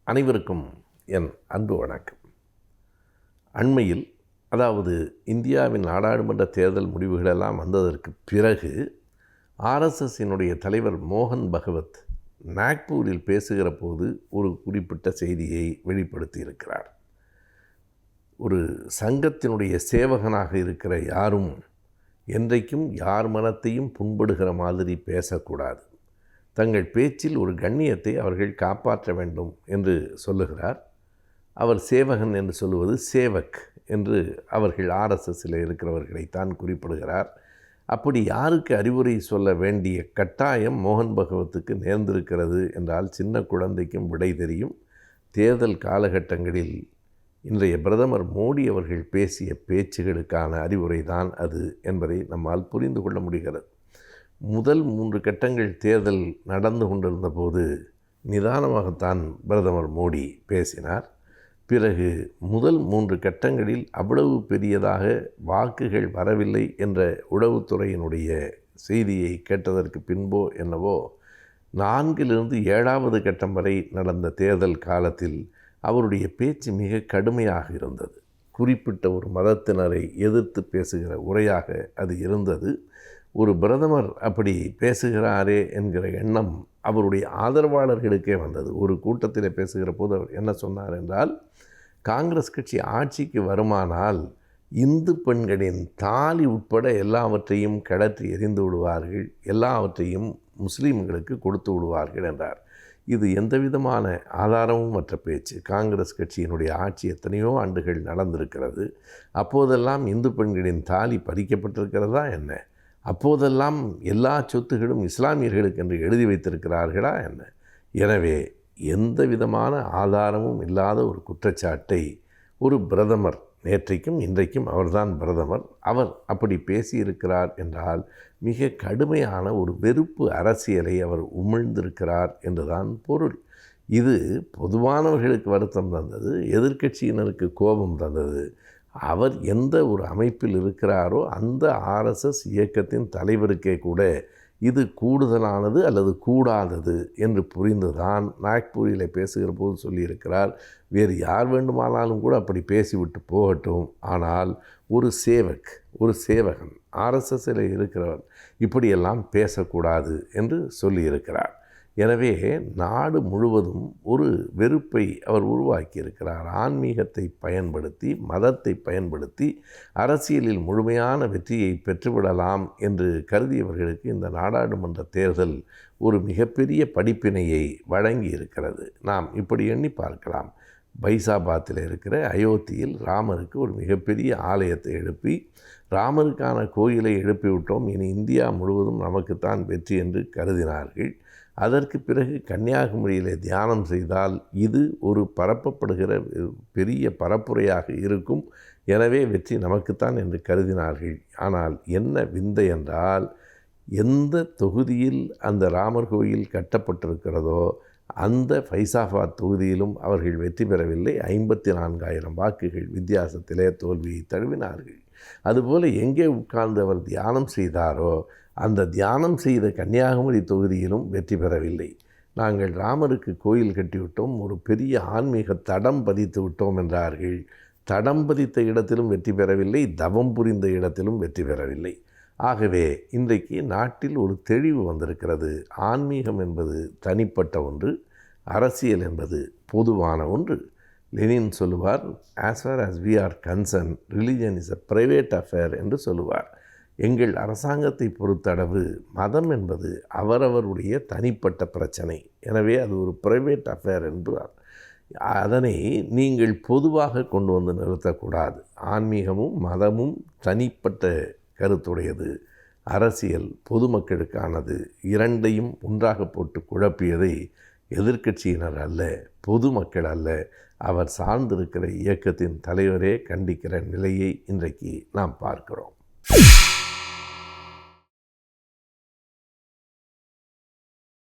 அனைவருக்கும் என் அன்பு வணக்கம். அண்மையில், அதாவது இந்தியாவின் நாடாளுமன்ற தேர்தல் முடிவுகளெல்லாம் வந்ததற்கு பிறகு ஆர்எஸ்எஸ்ஸினுடைய தலைவர் மோகன் பகவத் நாக்பூரில் பேசுகிற போது ஒரு குறிப்பிட்ட செய்தியை வெளிப்படுத்தியிருக்கிறார். ஒரு சங்கத்தினுடைய சேவகனாக இருக்கிற யாரும் என்றைக்கும் யார் மனத்தையும் புண்படுகிற மாதிரி பேசக்கூடாது. தங்கள் பேச்சில் ஒரு கண்ணியத்தை அவர்கள் காப்பாற்ற வேண்டும் என்று சொல்லுகிறார். அவர் சேவகன் என்று சொல்லுவது சேவக் என்று அவர்கள் ஆர்எஸ்எஸ்ஸில் இருக்கிறவர்களைத்தான் குறிப்பிடுகிறார். அப்படி யாருக்கு அறிவுரை சொல்ல வேண்டிய கட்டாயம் மோகன் பகவத்துக்கு நேர்ந்திருக்கிறது என்றால் சின்ன குழந்தைக்கும் விடை தெரியும். தேர்தல் காலகட்டங்களில் இன்றைய பிரதமர் மோடி அவர்கள் பேசிய பேச்சுகளுக்கான அறிவுரை தான் அது என்பதை நம்மால் புரிந்து கொள்ள முடிகிறது. முதல் 3 கட்டங்கள் தேர்தல் நடந்து கொண்டிருந்த போது நிதானமாகத்தான் பிரதமர் மோடி பேசினார். பிறகு முதல் 3 கட்டங்களில் அவ்வளவு பெரியதாக வாக்குகள் வரவில்லை என்ற உளவுத்துறையினுடைய செய்தியை கேட்டதற்கு பின்போ என்னவோ 4லிருந்து 7வது கட்டம் வரை நடந்த தேர்தல் காலத்தில் அவருடைய பேச்சு மிக கடுமையாக இருந்தது. குறிப்பிட்ட ஒரு மதத்தினரை எதிர்த்து பேசுகிற உரையாக அது இருந்தது. ஒரு பிரதமர் அப்படி பேசுகிறாரே என்கிற எண்ணம் அவருடைய ஆதரவாளர்களுக்கே வந்தது. ஒரு கூட்டத்தில் பேசுகிற போது அவர் என்ன சொன்னார் என்றால், காங்கிரஸ் கட்சி ஆட்சிக்கு வருமானால் இந்து பெண்களின் தாலி உட்பட எல்லாவற்றையும் கடற்றி எறிந்து விடுவார்கள், எல்லாவற்றையும் முஸ்லீம்களுக்கு கொடுத்து விடுவார்கள் என்றார். இது எந்த விதமான ஆதாரமும் மற்ற பேச்சு. காங்கிரஸ் கட்சியினுடைய ஆட்சி எத்தனையோ ஆண்டுகள் நடந்திருக்கிறது. அப்போதெல்லாம் இந்து பெண்களின் தாலி பறிக்கப்பட்டிருக்கிறதா என்ன? அப்போதெல்லாம் எல்லா சொத்துகளும் இஸ்லாமியர்களுக்கு என்று எழுதி வைத்திருக்கிறார்களா என்ன? எனவே எந்த விதமான ஆதாரமும் இல்லாத ஒரு குற்றச்சாட்டை ஒரு பிரதமர், நேற்றைக்கும் இன்றைக்கும் அவர்தான் பிரதமர், அவர் அப்படி பேசியிருக்கிறார் என்றால் மிக கடுமையான ஒரு வெறுப்பு அரசியலை அவர் உமிழ்ந்திருக்கிறார் என்றுதான் பொருள். இது பொதுவானவர்களுக்கு வருத்தம் தந்தது, எதிர்க்கட்சியினருக்கு கோபம் தந்தது. அவர் எந்த ஒரு அமைப்பில் இருக்கிறாரோ அந்த ஆர்எஸ்எஸ் இயக்கத்தின் தலைவருக்கே கூட இது கூடுதலானது அல்லது கூடாதது என்று புரிந்துதான் நாக்பூரில் பேசுகிற போது சொல்லியிருக்கிறார். வேறு யார் வேண்டுமானாலும் கூட அப்படி பேசிவிட்டு போகட்டும், ஆனால் ஒரு சேவகன் ஆர்எஸ்எஸ்ஸில் இருக்கிறவர் இப்படியெல்லாம் பேசக்கூடாது என்று சொல்லியிருக்கிறார். எனவே நாடு முழுவதும் ஒரு வெறுப்பை அவர் உருவாக்கியிருக்கிறார். ஆன்மீகத்தை பயன்படுத்தி, மதத்தை பயன்படுத்தி அரசியலில் முழுமையான வெற்றியை பெற்றுவிடலாம் என்று கருதியவர்களுக்கு இந்த நாடாளுமன்ற தேர்தல் ஒரு மிகப்பெரிய படிப்பினையை வழங்கி இருக்கிறது. நாம் இப்படி எண்ணி பார்க்கலாம். பைசாபாத்தில் இருக்கிற அயோத்தியில் ராமருக்கு ஒரு மிகப்பெரிய ஆலயத்தை எழுப்பி, ராமருக்கான கோயிலை எழுப்பிவிட்டோம், இனி இந்தியா முழுவதும் நமக்குத்தான் வெற்றி என்று கருதினார்கள். அதற்கு பிறகு கன்னியாகுமரியிலே தியானம் செய்தால் இது ஒரு பரப்பப்படுகிற பெரிய பரப்புரையாக இருக்கும், எனவே வெற்றி நமக்குத்தான் என்று கருதினார்கள். ஆனால் என்ன விந்தை என்றால், எந்த தொகுதியில் அந்த ராமர் கோயில் கட்டப்பட்டிருக்கிறதோ அந்த ஃபைசாபாத் தொகுதியிலும் அவர்கள் வெற்றி பெறவில்லை. 54,000 வாக்குகள் வித்தியாசத்திலே தோல்வியை தழுவினார்கள். அதுபோல் எங்கே உட்கார்ந்து அவர் தியானம் செய்தாரோ அந்த தியானம் செய்த கன்னியாகுமரி தொகுதியிலும் வெற்றி பெறவில்லை. நாங்கள் ராமருக்கு கோயில் கட்டிவிட்டோம், ஒரு பெரிய ஆன்மீக தடம் பதித்து விட்டோம் என்றார்கள். தடம் பதித்த இடத்திலும் வெற்றி பெறவில்லை, தவம் புரிந்த இடத்திலும் வெற்றி பெறவில்லை. ஆகவே இன்றைக்கு நாட்டில் ஒரு தெளிவு வந்திருக்கிறது. ஆன்மீகம் என்பது தனிப்பட்ட ஒன்று, அரசியல் என்பது பொதுவான ஒன்று. லெனின் சொல்லுவார், as far as we are concerned, religion is a private affair என்று சொல்லுவார். எங்கள் அரசாங்கத்தை பொறுத்தளவு மதம் என்பது அவரவருடைய தனிப்பட்ட பிரச்சனை, எனவே அது ஒரு பிரைவேட் அஃபேர் என்பார். அதனை நீங்கள் பொதுவாக கொண்டு வந்து நிறுத்தக்கூடாது. ஆன்மீகமும் மதமும் தனிப்பட்ட கருத்துடையது, அரசியல் பொதுமக்களுக்கானது. இரண்டையும் ஒன்றாக போட்டு குழப்பியதை எதிர்க்கட்சியினர் அல்ல, பொதுமக்கள் அல்ல, அவர் சார்ந்திருக்கிற இயக்கத்தின் தலைவரே கண்டிக்கிற நிலையை இன்றைக்கு நாம் பார்க்கிறோம்.